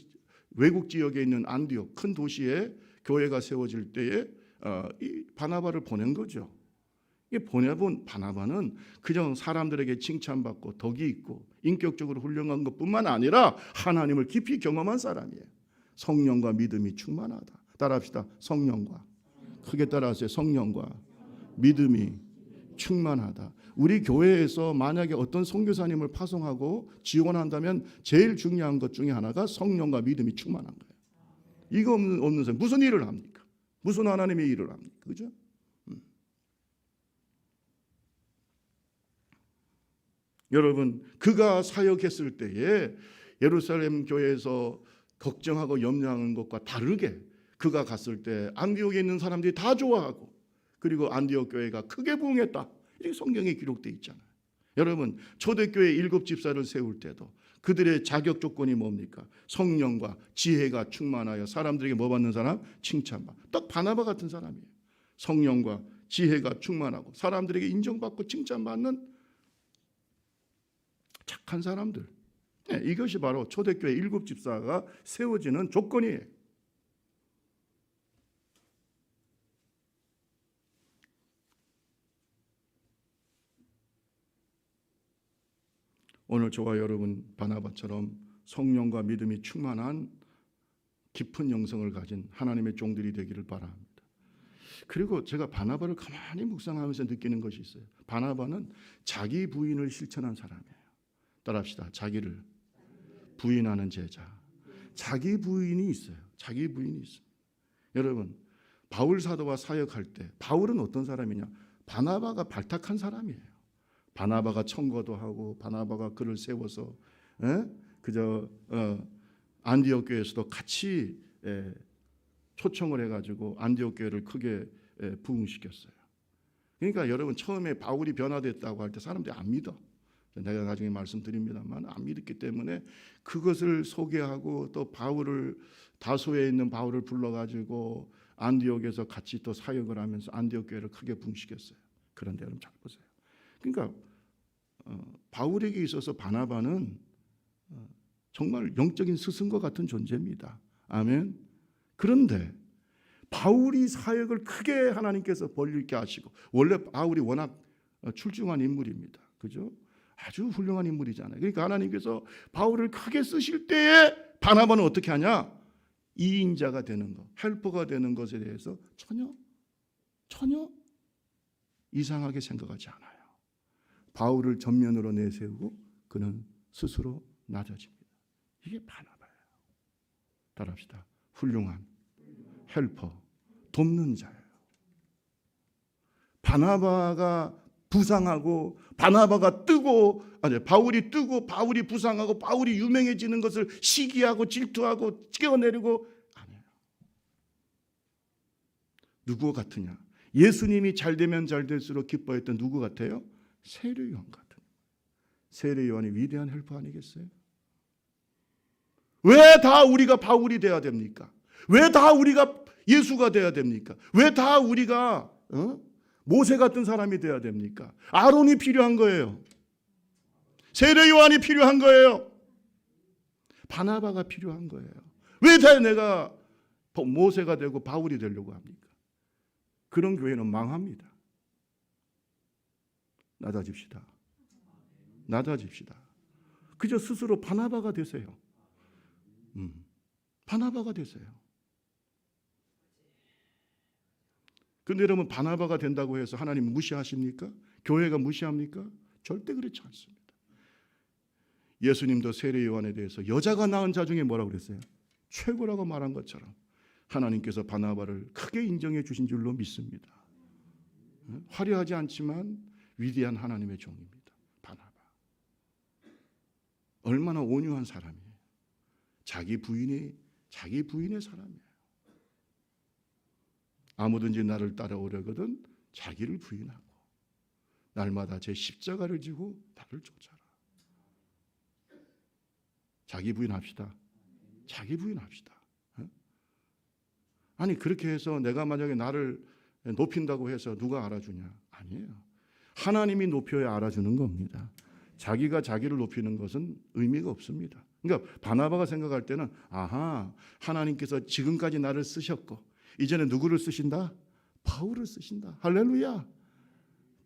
외국 지역에 있는 안디옥 큰 도시에 교회가 세워질 때에 이 바나바를 보낸 거죠. 이게 보내본 바나바는 그냥 사람들에게 칭찬받고 덕이 있고 인격적으로 훌륭한 것뿐만 아니라 하나님을 깊이 경험한 사람이에요. 성령과 믿음이 충만하다. 따라합시다. 성령과, 크게 따라하세요. 성령과 믿음이 충만하다. 우리 교회에서 만약에 어떤 선교사님을 파송하고 지원한다면 제일 중요한 것 중에 하나가 성령과 믿음이 충만한 거예요. 이거 없는 사람 무슨 일을 합니까? 무슨 하나님의 일을 합니까? 그죠? 여러분, 그가 사역했을 때에 예루살렘 교회에서 걱정하고 염려하는 것과 다르게 그가 갔을 때 안디옥에 있는 사람들이 다 좋아하고 그리고 안디옥 교회가 크게 부흥했다. 이렇게 성경에 기록되어 있잖아요. 여러분, 초대교회 7 집사를 세울 때도 그들의 자격 조건이 뭡니까? 성령과 지혜가 충만하여 사람들에게 뭐 받는 사람? 칭찬받. 딱 바나바 같은 사람이에요. 성령과 지혜가 충만하고 사람들에게 인정받고 칭찬받는 착한 사람들. 이것이 바로 초대교회 7 집사가 세워지는 조건이에요. 오늘 저와 여러분 바나바처럼 성령과 믿음이 충만한 깊은 영성을 가진 하나님의 종들이 되기를 바랍니다. 그리고 제가 바나바를 가만히 묵상하면서 느끼는 것이 있어요. 바나바는 자기 부인을 실천한 사람이에요. 따라합시다. 자기를 부인하는 제자. 자기 부인이 있어요. 자기 부인이 있어요. 여러분, 바울 사도와 사역할 때 바울은 어떤 사람이냐? 바나바가 발탁한 사람이에요. 바나바가 청거도 하고 바나바가 그를 세워서 안디옥 교회에서도 같이 초청을 해가지고 안디옥 교회를 크게 부흥시켰어요. 그러니까 여러분 처음에 바울이 변화됐다고 할 때 사람들이 안 믿어. 내가 나중에 말씀드립니다만 안 믿었기 때문에 그것을 소개하고 또 바울을 다소에 있는 바울을 불러가지고 안디옥에서 같이 또 사역을 하면서 안디옥 교회를 크게 부흥시켰어요. 그런데 여러분 잘 보세요. 그러니까 바울에게 있어서 바나바는 정말 영적인 스승과 같은 존재입니다. 아멘. 그런데 바울이 사역을 크게 하나님께서 벌리게 하시고 원래 바울이 워낙 출중한 인물입니다. 그죠? 아주 훌륭한 인물이잖아요. 그러니까 하나님께서 바울을 크게 쓰실 때에 바나바는 어떻게 하냐? 이인자가 되는 것, 헬퍼가 되는 것에 대해서 전혀 이상하게 생각하지 않아요. 바울을 전면으로 내세우고 그는 스스로 낮아집니다. 이게 바나바예요. 따라합시다. 훌륭한 헬퍼, 돕는 자예요. 바나바가 부상하고 바나바가 뜨고 바울이 뜨고 바울이 부상하고 바울이 유명해지는 것을 시기하고 질투하고 찍어내리고 안 해요. 누구 같으냐? 예수님이 잘 되면 잘 될수록 기뻐했던 누구 같아요? 세례요한 같은. 세례요한이 위대한 헬퍼 아니겠어요? 왜 다 우리가 바울이 돼야 됩니까? 왜 다 우리가 예수가 돼야 됩니까? 왜 다 우리가 모세 같은 사람이 돼야 됩니까? 아론이 필요한 거예요. 세례요한이 필요한 거예요. 바나바가 필요한 거예요. 왜 다 내가 모세가 되고 바울이 되려고 합니까? 그런 교회는 망합니다. 낮아집시다. 낮아집시다. 그저 스스로 바나바가 되세요. 바나바가 되세요. 그런데 여러분 바나바가 된다고 해서 하나님 무시하십니까? 교회가 무시합니까? 절대 그렇지 않습니다. 예수님도 세례 요한에 대해서 여자가 낳은 자 중에 뭐라고 그랬어요? 최고라고 말한 것처럼 하나님께서 바나바를 크게 인정해 주신 줄로 믿습니다. 화려하지 않지만 위대한 하나님의 종입니다. 바나바. 얼마나 온유한 사람이에요. 자기 부인이 자기 부인의 사람이에요. 아무든지 나를 따라오려거든 자기를 부인하고 날마다 제 십자가를 지고 나를 쫓아라. 자기 부인합시다. 자기 부인합시다. 아니 그렇게 해서 내가 만약에 나를 높인다고 해서 누가 알아주냐? 아니에요. 하나님이 높여야 알아주는 겁니다. 자기가 자기를 높이는 것은 의미가 없습니다. 그러니까 바나바가 생각할 때는 아하, 하나님께서 지금까지 나를 쓰셨고 이제는 누구를 쓰신다? 바울을 쓰신다. 할렐루야.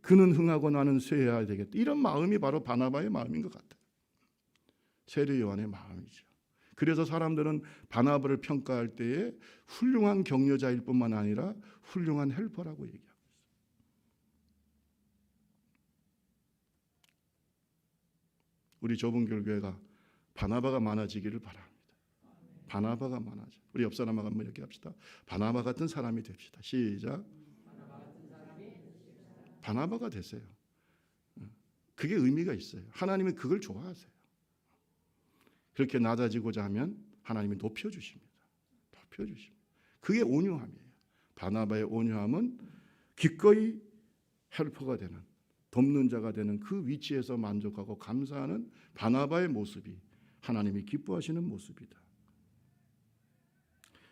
그는 흥하고 나는 쇠해야 되겠다. 이런 마음이 바로 바나바의 마음인 것 같아요. 세례 요한의 마음이죠. 그래서 사람들은 바나바를 평가할 때에 훌륭한 격려자일 뿐만 아니라 훌륭한 헬퍼라고 얘기하고 있어요. 우리 좁은 교회가 바나바가 많아지기를 바랍니다. 바나바가 많아져. 우리 옆 사람하고 한번 이렇게 합시다. 바나바 같은 사람이 됩시다. 시작. 바나바가 되세요. 그게 의미가 있어요. 하나님이 그걸 좋아하세요. 그렇게 낮아지고자 하면 하나님이 높여주십니다. 높여주십니다. 그게 온유함이에요. 바나바의 온유함은 기꺼이 헬퍼가 되는, 돕는 자가 되는 그 위치에서 만족하고 감사하는 바나바의 모습이 하나님이 기뻐하시는 모습이다.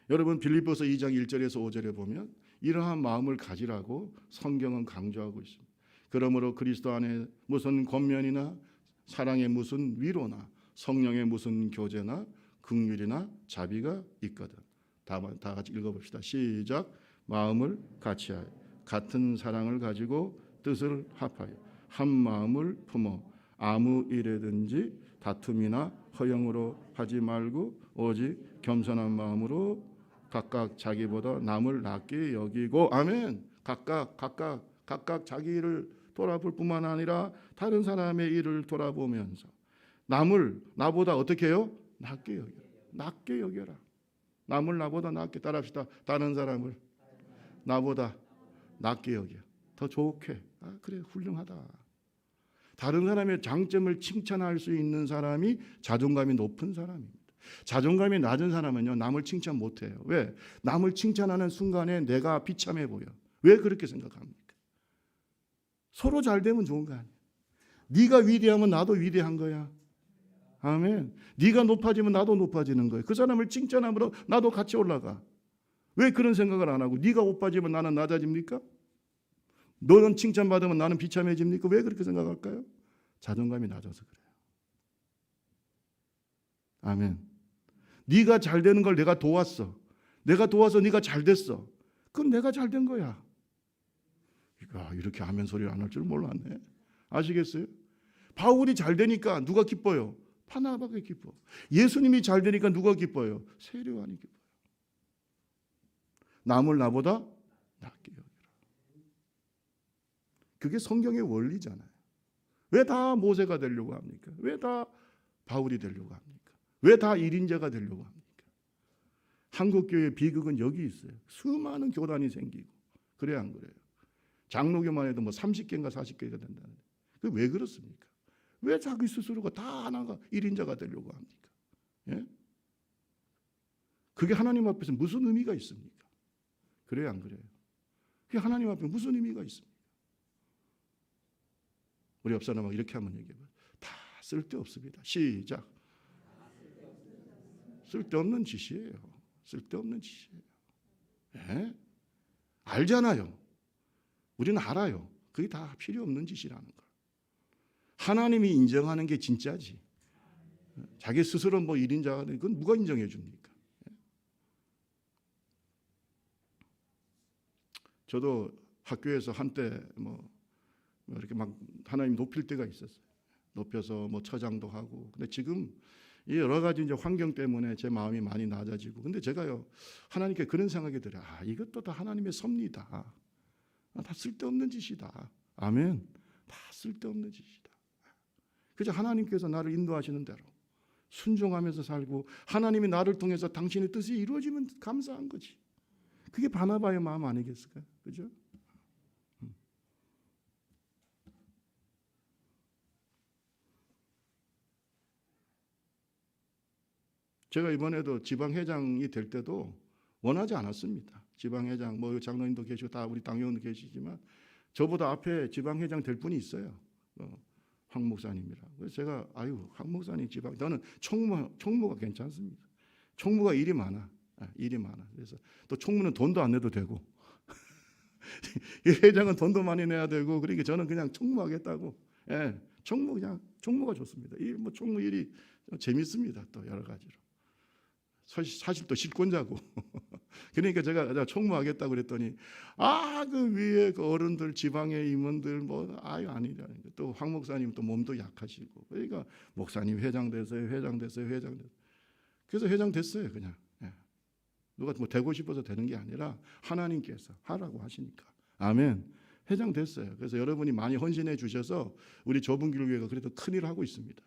여러분 빌립보서 2장 1절에서 5절에 보면 이러한 마음을 가지라고 성경은 강조하고 있습니다. 그러므로 그리스도 안에 무슨 권면이나 사랑의 무슨 위로나 성령의 무슨 교제나 긍휼이나 자비가 있거든. 다 같이 읽어봅시다. 시작. 마음을 같이하여 같은 사랑을 가지고 뜻을 합하여 한 마음을 품어 아무 일에든지 다툼이나 허영으로 하지 말고 오직 겸손한 마음으로 각각 자기보다 남을 낫게 여기고 아멘. 각각 자기 일을 돌아볼 뿐만 아니라 다른 사람의 일을 돌아보면서 남을 나보다 어떻게 해요? 낫게 여겨라. 낫게 여겨라. 남을 나보다 낫게 따라합시다. 다른 사람을 나보다 낫게 여겨. 더 좋게. 아, 그래 훌륭하다. 다른 사람의 장점을 칭찬할 수 있는 사람이 자존감이 높은 사람입니다. 자존감이 낮은 사람은요 남을 칭찬 못해요. 왜? 남을 칭찬하는 순간에 내가 비참해 보여. 왜 그렇게 생각합니까? 서로 잘 되면 좋은 거 아니에요. 네가 위대하면 나도 위대한 거야. 아멘. 네가 높아지면 나도 높아지는 거예요. 그 사람을 칭찬함으로 나도 같이 올라가. 왜 그런 생각을 안 하고 네가 높아지면 나는 낮아집니까? 너는 칭찬받으면 나는 비참해집니까? 왜 그렇게 생각할까요? 자존감이 낮아서 그래요. 아멘. 네가 잘 되는 걸 내가 도왔어. 내가 도와서 네가 잘 됐어. 그건 내가 잘 된 거야. 이렇게 아멘 소리를 안 할 줄 몰랐네. 아시겠어요? 바울이 잘 되니까 누가 기뻐요? 바나바가 기뻐. 예수님이 잘 되니까 누가 기뻐요? 세례 요한이 기뻐요. 남을 나보다 낫게 여기라. 그게 성경의 원리잖아요. 왜 다 모세가 되려고 합니까? 왜 다 바울이 되려고 합니까? 왜 다 1인자가 되려고 합니까? 한국교회 비극은 여기 있어요. 수많은 교단이 생기고. 그래야 안 그래요? 장로교만 해도 뭐 30개인가 40개가 된다는데. 그게 왜 그렇습니까? 왜 자기 스스로가 다 하나가 1인자가 되려고 합니까? 예? 그게 하나님 앞에서 무슨 의미가 있습니까? 그래요, 안 그래요? 그게 하나님 앞에 무슨 의미가 있습니까? 우리 옆 사람하고 이렇게 한번 얘기해봐요. 다 쓸데없습니다. 시작. 쓸데없는 짓이에요. 쓸데없는 짓이에요. 예? 알잖아요. 우리는 알아요. 그게 다 필요 없는 짓이라는 걸. 하나님이 인정하는 게 진짜지. 자기 스스로 뭐 1인자가 되는 건 누가 인정해 줍니까? 저도 학교에서 한때 뭐 이렇게 막 하나님 높일 때가 있었어요. 높여서 뭐 처장도 하고. 근데 지금 이 여러 가지 이제 환경 때문에 제 마음이 많이 낮아지고. 근데 제가요 하나님께 그런 생각이 들어요. 아, 이것도 다 하나님의 섭리다. 다 쓸데없는 짓이다. 아멘. 다 쓸데없는 짓이다. 그저 하나님께서 나를 인도하시는 대로 순종하면서 살고 하나님이 나를 통해서 당신의 뜻이 이루어지면 감사한 거지. 그게 바나바의 마음 아니겠을까요? 그죠? 제가 이번에도 지방회장이 될 때도 원하지 않았습니다. 지방회장, 장로님도 계시고 다 우리 당회원도 계시지만 저보다 앞에 지방회장 될 분이 있어요. 황 목사님이라. 그래서 제가 황 목사님 지방, 저는 총무가 괜찮습니다. 총무가 일이 많아. 일이 많아. 그래서 또 총무는 돈도 안 내도 되고 이 회장은 돈도 많이 내야 되고, 그러니까 저는 그냥 총무하겠다고. 총무가 좋습니다. 총무 일이 재밌습니다. 또 여러 가지로. 사실 또 실권자고. 그러니까 제가 총무하겠다고 그랬더니 그 위에 그 어른들, 지방의 임원들 아니라. 또 황 목사님 또 몸도 약하시고. 그러니까 목사님 회장 되세요. 그래서 회장 됐어요, 그냥. 누가 되고 싶어서 되는 게 아니라 하나님께서 하라고 하시니까. 아멘. 회장 됐어요. 그래서 여러분이 많이 헌신해 주셔서 우리 좁은길교회가 그래도 큰일 하고 있습니다.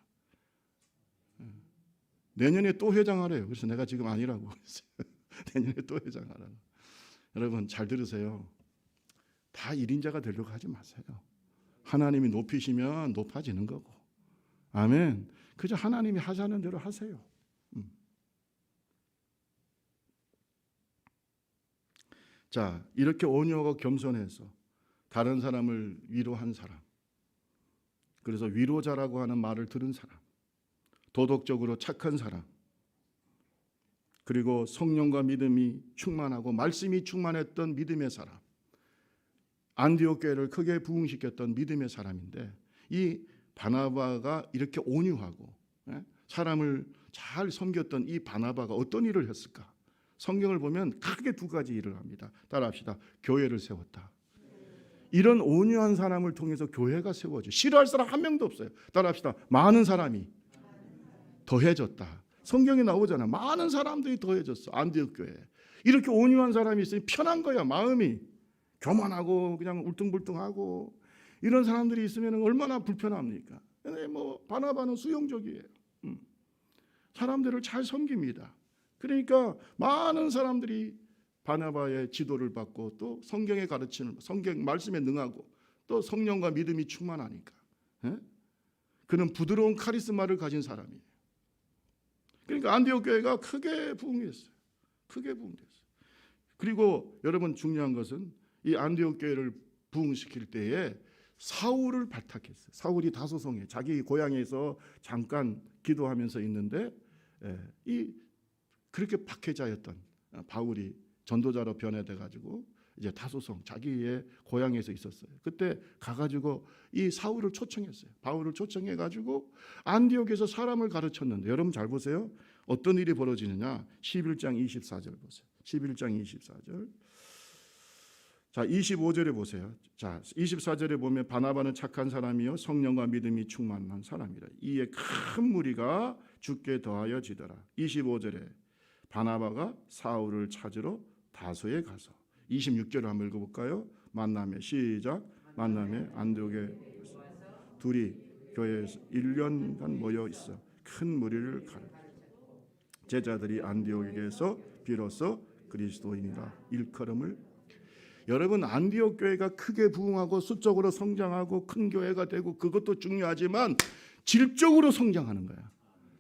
내년에 또 회장하래요. 그래서 내가 지금 아니라고 했어요. 내년에 또 회장하라고. 여러분 잘 들으세요. 다 1인자가 되려고 하지 마세요. 하나님이 높이시면 높아지는 거고. 아멘. 그저 하나님이 하자는 대로 하세요. 자, 이렇게 온유하고 겸손해서 다른 사람을 위로한 사람, 그래서 위로자라고 하는 말을 들은 사람, 도덕적으로 착한 사람, 그리고 성령과 믿음이 충만하고 말씀이 충만했던 믿음의 사람, 안디옥 교회를 크게 부흥시켰던 믿음의 사람인데, 이 바나바가 이렇게 온유하고 사람을 잘 섬겼던 이 바나바가 어떤 일을 했을까? 성경을 보면 크게 두 가지 일을 합니다. 따라합시다. 교회를 세웠다. 이런 온유한 사람을 통해서 교회가 세워져. 싫어할 사람 한 명도 없어요. 따라합시다. 많은 사람이 더해졌다. 성경에 나오잖아. 많은 사람들이 더해졌어. 안디옥 교회. 이렇게 온유한 사람이 있으니 편한 거야. 마음이 교만하고 그냥 울퉁불퉁하고 이런 사람들이 있으면 얼마나 불편합니까? 근데 바나바는 수용적이에요. 사람들을 잘 섬깁니다. 그러니까 많은 사람들이 바나바의 지도를 받고 또 성경의 가르침을, 성경 말씀에 능하고 또 성령과 믿음이 충만하니까 그는 부드러운 카리스마를 가진 사람이에요. 그러니까 안디옥 교회가 크게 부흥했어요. 크게 부흥됐어요. 그리고 여러분 중요한 것은 이 안디옥 교회를 부흥시킬 때에 사울을 발탁했어요. 사울이 다소성에 자기 고향에서 잠깐 기도하면서 있는데 그렇게 박해자였던 바울이 전도자로 변해돼 가지고 이제 다소성 자기의 고향에서 있었어요. 그때 가가지고 이 사울을 초청했어요. 바울을 초청해 가지고 안디옥에서 사람을 가르쳤는데, 여러분 잘 보세요. 어떤 일이 벌어지느냐? 11장 24절 보세요. 11장 24절. 자, 25절에 보세요. 자, 24절에 보면 바나바는 착한 사람이요 성령과 믿음이 충만한 사람이라. 이에 큰 무리가 죽게 더하여 지더라. 25절에 바나바가 사울을 찾으러 다소에 가서, 26절을 한번 읽어볼까요? 만남에 시작. 만남에 안디옥에 둘이 교회에서 1년간 모여 있어 큰 무리를 가르쳐 제자들이 안디옥에게서 비로소 그리스도인이라 일컬음을. 여러분 안디옥 교회가 크게 부흥하고 수적으로 성장하고 큰 교회가 되고 그것도 중요하지만 질적으로 성장하는 거야.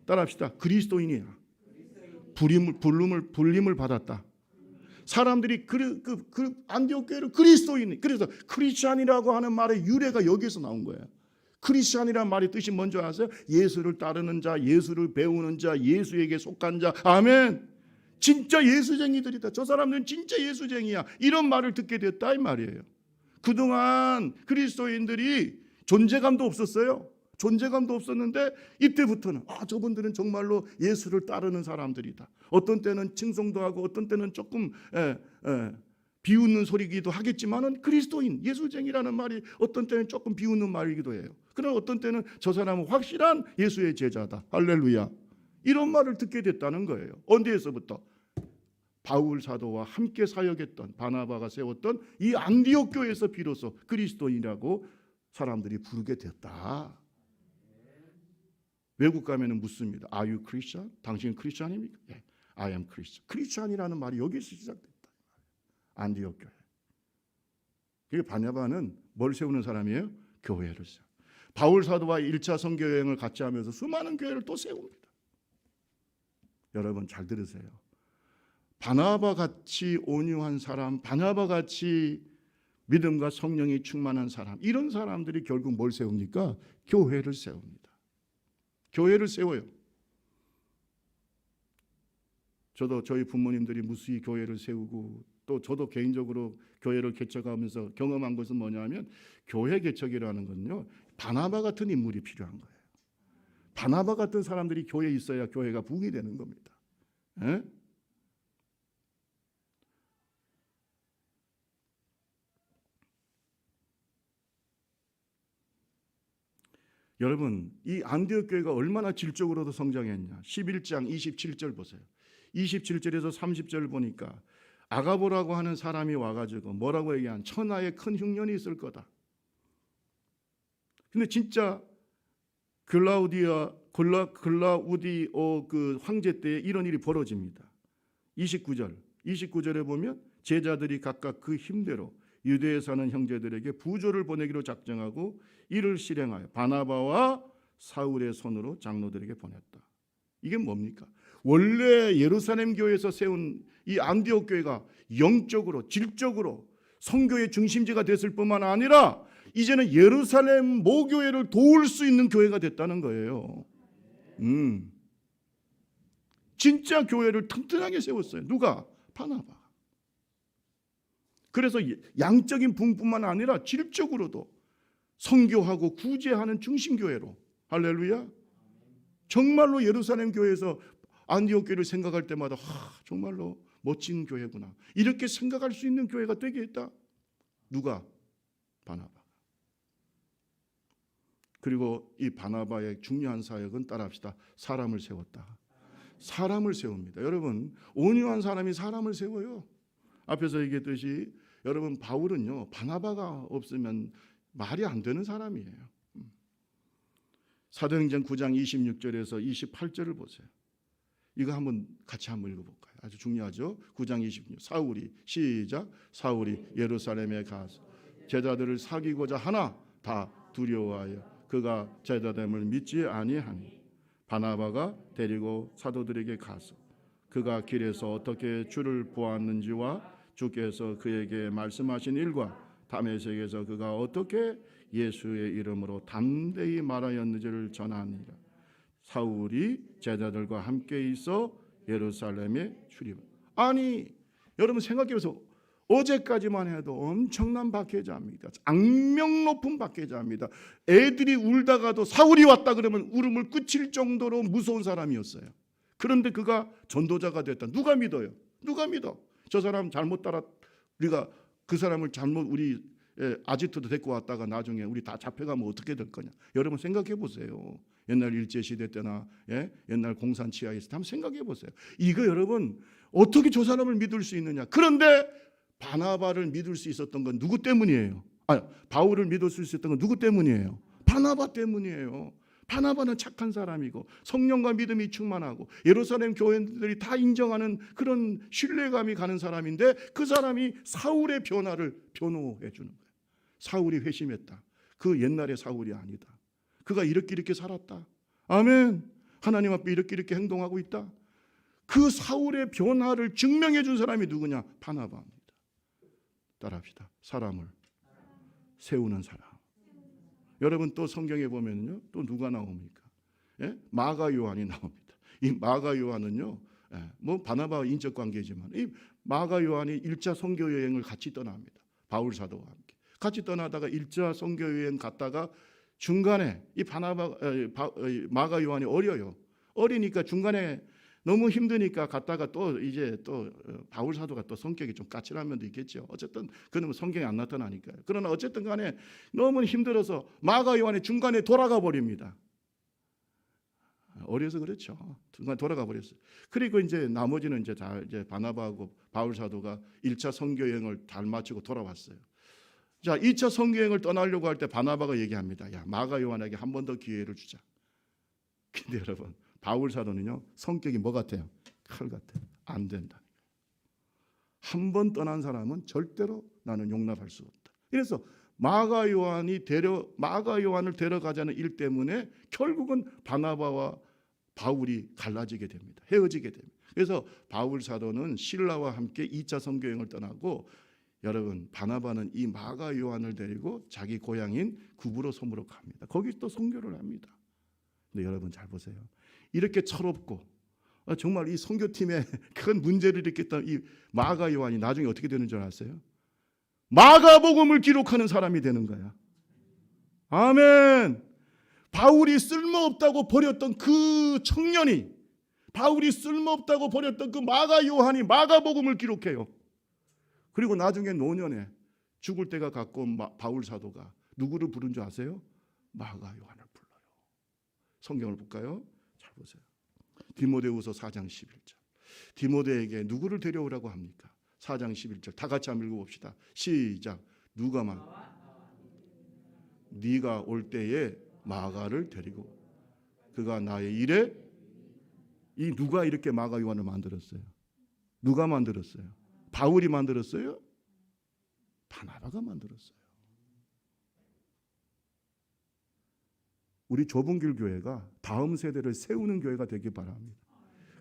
따라합시다. 그리스도인이야. 불림을 받았다. 사람들이 안디옥 교회를 그리스도인, 그래서 크리스찬이라고 하는 말의 유래가 여기서 나온 거예요. 크리스찬이라는 말의 뜻이 뭔지 아세요? 예수를 따르는 자, 예수를 배우는 자, 예수에게 속한 자. 아멘. 진짜 예수쟁이들이다. 저 사람들은 진짜 예수쟁이야. 이런 말을 듣게 됐다 이 말이에요. 그동안 그리스도인들이 존재감도 없었어요. 존재감도 없었는데 이때부터는 저분들은 정말로 예수를 따르는 사람들이다. 어떤 때는 칭송도 하고 어떤 때는 조금 비웃는 소리기도 하겠지만은 그리스도인, 예수쟁이라는 말이 어떤 때는 조금 비웃는 말이기도 해요. 그러나 어떤 때는 저 사람은 확실한 예수의 제자다. 할렐루야. 이런 말을 듣게 됐다는 거예요. 언제에서부터? 바울 사도와 함께 사역했던 바나바가 세웠던 이 안디옥 교회에서 비로소 그리스도인이라고 사람들이 부르게 됐다. 외국 가면은 묻습니다. Are you Christian? 당신 크리스찬입니까? 예, I am Christian. 크리스찬이라는 말이 여기서 시작됐다. 안디옥 교회. 그게 바나바는 뭘 세우는 사람이에요? 교회를 세워. 바울 사도와 1차 선교 여행을 같이 하면서 수많은 교회를 또 세웁니다. 여러분 잘 들으세요. 바나바 같이 온유한 사람, 바나바 같이 믿음과 성령이 충만한 사람, 이런 사람들이 결국 뭘 세웁니까? 교회를 세웁니다. 교회를 세워요. 저도 저희 부모님들이 무수히 교회를 세우고 또 저도 개인적으로 교회를 개척하면서 경험한 것은 뭐냐면, 교회 개척이라는 건요, 바나바 같은 인물이 필요한 거예요. 바나바 같은 사람들이 교회에 있어야 교회가 부흥이 되는 겁니다. 에? 여러분, 이 안디옥 교회가 얼마나 질적으로도 성장했냐. 11장 27절 보세요. 27절에서 30절 보니까 아가보라고 하는 사람이 와가지고 뭐라고 얘기한, 천하에 큰 흉년이 있을 거다. 근데 진짜 글라우디오 그 황제 때에 이런 일이 벌어집니다. 29절에 보면 제자들이 각각 그 힘대로 유대에 사는 형제들에게 부조를 보내기로 작정하고 이를 실행하여 바나바와 사울의 손으로 장로들에게 보냈다. 이게 뭡니까? 원래 예루살렘 교회에서 세운 이 안디옥 교회가 영적으로 질적으로 성교의 중심지가 됐을 뿐만 아니라 이제는 예루살렘 모교회를 도울 수 있는 교회가 됐다는 거예요. 진짜 교회를 튼튼하게 세웠어요. 누가? 바나바. 그래서 양적인 부흥뿐만 아니라 질적으로도 선교하고 구제하는 중심교회로, 할렐루야. 정말로 예루살렘 교회에서 안디옥 교회를 생각할 때마다 정말로 멋진 교회구나, 이렇게 생각할 수 있는 교회가 되게 했다. 누가? 바나바. 그리고 이 바나바의 중요한 사역은, 따라합시다, 사람을 세웠다. 사람을 세웁니다. 여러분, 온유한 사람이 사람을 세워요. 앞에서 얘기했듯이 여러분, 바울은요, 바나바가 없으면 말이 안 되는 사람이에요. 사도행전 9장 26절에서 28절을 보세요. 이거 같이 한번 읽어볼까요? 아주 중요하죠. 9장 26절. 사울이, 시작. 사울이 예루살렘에 가서 제자들을 사귀고자 하나 다 두려워하여 그가 제자됨을 믿지 아니하니 바나바가 데리고 사도들에게 가서 그가 길에서 어떻게 주를 보았는지와 주께서 그에게 말씀하신 일과 다메섹에서 그가 어떻게 예수의 이름으로 담대히 말하였는지를 전하니라. 사울이 제자들과 함께 있어 예루살렘에 출입. 아니, 여러분 생각해보세요. 어제까지만 해도 엄청난 박해자입니다. 악명 높은 박해자입니다. 애들이 울다가도 사울이 왔다 그러면 울음을 그칠 정도로 무서운 사람이었어요. 그런데 그가 전도자가 됐다. 누가 믿어요? 누가 믿어? 저 사람 잘못 따라, 우리가 그 사람을 잘못 우리 아지트도 데리고 왔다가 나중에 우리 다 잡혀가면 어떻게 될 거냐. 여러분 생각해 보세요. 옛날 일제시대 때나 옛날 공산치하에 있을 때 한번 생각해 보세요. 이거 여러분 어떻게 저 사람을 믿을 수 있느냐. 그런데 바나바를 믿을 수 있었던 건 누구 때문이에요? 바울을 믿을 수 있었던 건 누구 때문이에요? 바나바 때문이에요. 바나바는 착한 사람이고 성령과 믿음이 충만하고 예루살렘 교회들이 다 인정하는 그런 신뢰감이 가는 사람인데, 그 사람이 사울의 변화를 변호해 주는 거예요. 사울이 회심했다. 그 옛날의 사울이 아니다. 그가 이렇게 살았다. 아멘. 하나님 앞에 이렇게 행동하고 있다. 그 사울의 변화를 증명해 준 사람이 누구냐? 바나바입니다. 따라합시다. 사람을 세우는 사람. 여러분 또 성경에 보면요, 또 누가 나옵니까? 마가 요한이 나옵니다. 이 마가 요한은요, 뭐 바나바와 인적 관계지만 이 마가 요한이 1차 선교 여행을 같이 떠납니다. 바울 사도와 함께 같이 떠나다가 1차 선교 여행 갔다가 중간에 이 마가 요한이 어리니까 중간에 너무 힘드니까 갔다가 또 이제 또 바울 사도가 또 성격이 좀 까칠한 면도 있겠죠. 어쨌든 그는 성경에 안 나타나니까요. 그러나 어쨌든 간에 너무 힘들어서 마가 요한이 중간에 돌아가 버립니다. 어려서 그렇죠. 중간에 돌아가 버렸어요. 그리고 이제 나머지는 이제 다 이제 바나바하고 바울 사도가 1차 선교 여행을 잘 마치고 돌아왔어요. 자, 2차 선교 여행을 떠나려고 할 때 바나바가 얘기합니다. 야, 마가 요한에게 한 번 더 기회를 주자. 근데 여러분, 바울 사도는요, 성격이 뭐 같아요? 칼 같아요. 안 된다. 한 번 떠난 사람은 절대로 나는 용납할 수 없다. 그래서 마가 요한을 데려가자는 일 때문에 결국은 바나바와 바울이 갈라지게 됩니다. 헤어지게 됩니다. 그래서 바울 사도는 실라와 함께 2차 선교 여행을 떠나고 여러분 바나바는 이 마가 요한을 데리고 자기 고향인 구브로섬으로 갑니다. 거기 또 선교를 합니다. 근데 여러분 잘 보세요. 이렇게 철없고 정말 이 선교팀에 큰 문제를 일으켰던 이 마가 요한이 나중에 어떻게 되는 줄 아세요? 마가복음을 기록하는 사람이 되는 거야. 아멘. 바울이 쓸모없다고 버렸던 그 청년이, 바울이 쓸모없다고 버렸던 그 마가 요한이 마가복음을 기록해요. 그리고 나중에 노년에 죽을 때가 가까운 바울 사도가 누구를 부른 줄 아세요? 마가 요한을 불러요. 성경을 볼까요? 잘 보세요. 디모데후서 4장 11절. 디모데에게 누구를 데려오라고 합니까? 4장 11절. 다 같이 한번 읽어봅시다. 시작. 누가 말? 네가 올 때에 마가를 데리고 그가 나의 일에 이 누가 이렇게 마가 요한을 만들었어요? 누가 만들었어요? 바울이 만들었어요? 바나바가 만들었어요. 우리 좁은 길 교회가 다음 세대를 세우는 교회가 되길 바랍니다.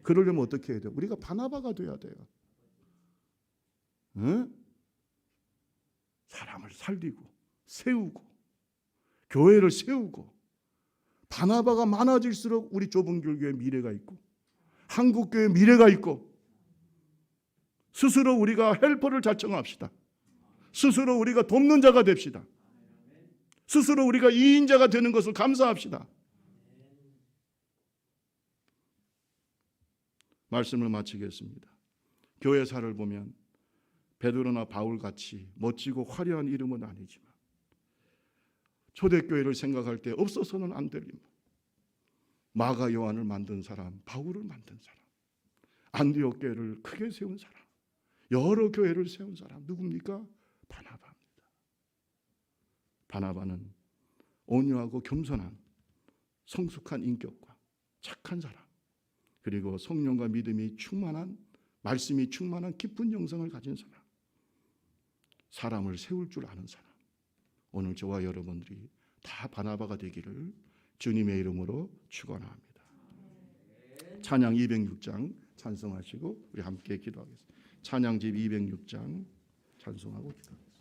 그러려면 어떻게 해야 돼요? 우리가 바나바가 돼야 돼요. 응? 사람을 살리고 세우고 교회를 세우고 바나바가 많아질수록 우리 좁은 길 교회에 미래가 있고 한국 교회에 미래가 있고 스스로 우리가 헬퍼를 자청합시다. 스스로 우리가 돕는 자가 됩시다. 스스로 우리가 이인자가 되는 것을 감사합시다. 말씀을 마치겠습니다. 교회사를 보면 베드로나 바울같이 멋지고 화려한 이름은 아니지만 초대교회를 생각할 때 없어서는 안 될 인물, 마가 요한을 만든 사람, 바울을 만든 사람, 안디옥 교회를 크게 세운 사람, 여러 교회를 세운 사람 누굽니까? 바나바입니다. 바나바는 온유하고 겸손한 성숙한 인격과 착한 사람, 그리고 성령과 믿음이 충만한, 말씀이 충만한 깊은 영성을 가진 사람, 사람을 세울 줄 아는 사람. 오늘 저와 여러분들이 다 바나바가 되기를 주님의 이름으로 축원합니다. 찬양 206장 찬송하시고 우리 함께 기도하겠습니다. 찬양집 206장 찬송하고 기도하겠습니다.